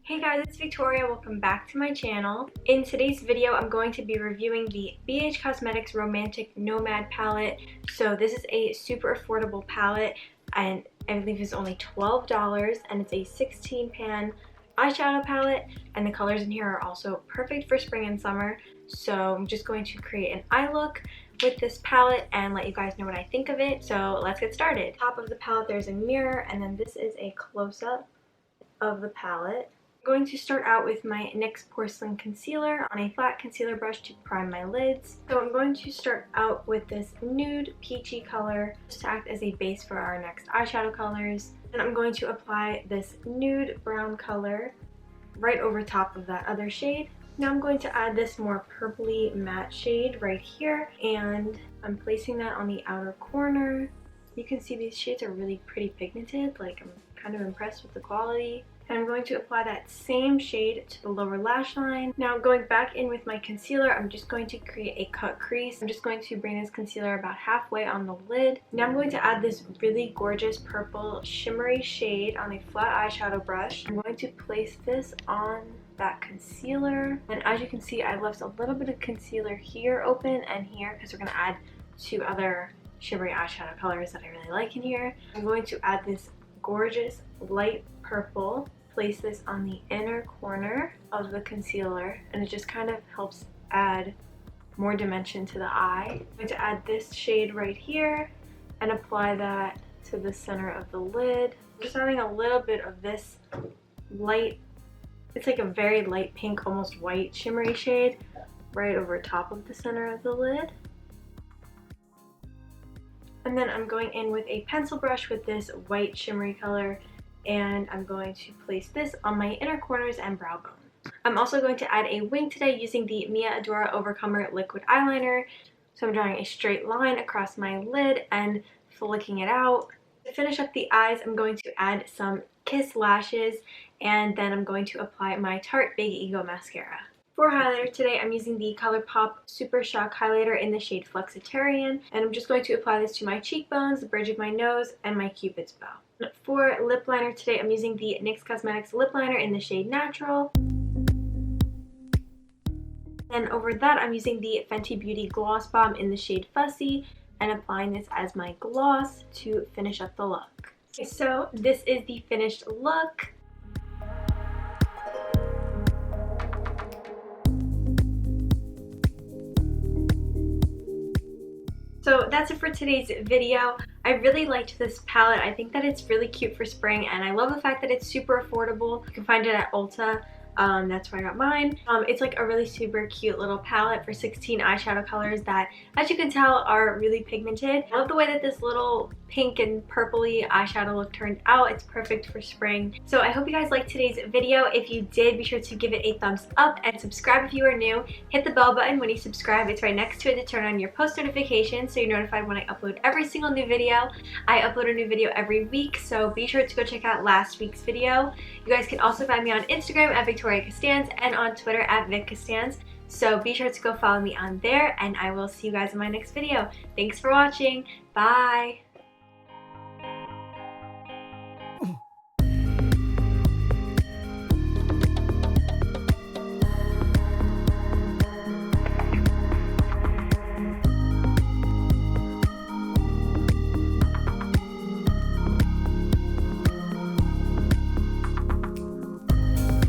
Hey guys, it's Victoria. Welcome back to my channel. In today's video, I'm going to be reviewing the BH Cosmetics Romantic Nomad palette. So this is a super affordable palette and I believe it's only $12 and it's a 16 pan eyeshadow palette, and the colors in here are also perfect for spring and summer. So I'm just going to create an eye look with this palette and let you guys know what I think of it. So let's get started. Top of the palette there's a mirror, and then this is a close-up of the palette. I'm going to start out with my NYX Porcelain Concealer on a flat concealer brush to prime my lids. So I'm going to start out with this nude peachy color just to act as a base for our next eyeshadow colors. And I'm going to apply this nude brown color right over top of that other shade. Now I'm going to add this more purpley matte shade right here, and I'm placing that on the outer corner. You can see these shades are really pretty pigmented, like I'm kind of impressed with the quality. And I'm going to apply that same shade to the lower lash line. Now going back in with my concealer, I'm just going to create a cut crease. I'm just going to bring this concealer about halfway on the lid. Now I'm going to add this really gorgeous purple shimmery shade on a flat eyeshadow brush. I'm going to place this on that concealer. And as you can see, I left a little bit of concealer here open and here because we're going to add two other shimmery eyeshadow colors that I really like in here. I'm going to add this gorgeous light purple. Place this on the inner corner of the concealer, and it just kind of helps add more dimension to the eye. I'm going to add this shade right here and apply that to the center of the lid. I'm just adding a little bit of this light, it's like a very light pink, almost white shimmery shade right over top of the center of the lid. And then I'm going in with a pencil brush with this white shimmery color, and I'm going to place this on my inner corners and brow bone. I'm also going to add a wing today using the Adora Overcomer liquid eyeliner. So I'm drawing a straight line across my lid and flicking it out. To finish up the eyes, I'm going to add some Kiss lashes, and then I'm going to apply my Tarte Big Ego mascara. For highlighter today, I'm using the ColourPop Super Shock Highlighter in the shade Flexitarian, and I'm just going to apply this to my cheekbones, the bridge of my nose, and my cupid's bow. For lip liner today, I'm using the NYX Cosmetics lip liner in the shade Natural. Then over that, I'm using the Fenty Beauty Gloss Bomb in the shade Fussy and applying this as my gloss to finish up the look. Okay, so this is the finished look. So that's it for today's video. I really liked this palette. I think that it's really cute for spring, and I love the fact that it's super affordable. You can find it at Ulta. That's where I got mine. It's like a really super cute little palette for 16 eyeshadow colors that, as you can tell, are really pigmented. I love the way that this little pink and purpley eyeshadow look turned out. It's perfect for spring. So I hope you guys liked today's video. If you did, be sure to give it a thumbs up and subscribe if you are new. Hit the bell button when you subscribe. It's right next to it to turn on your post notifications so you're notified when I upload every single new video. I upload a new video every week, so be sure to go check out last week's video. You guys can also find me on Instagram at Victoria Costanz and on Twitter at Vic Costanz. So be sure to go follow me on there, and I will see you guys in my next video. Thanks for watching. Bye!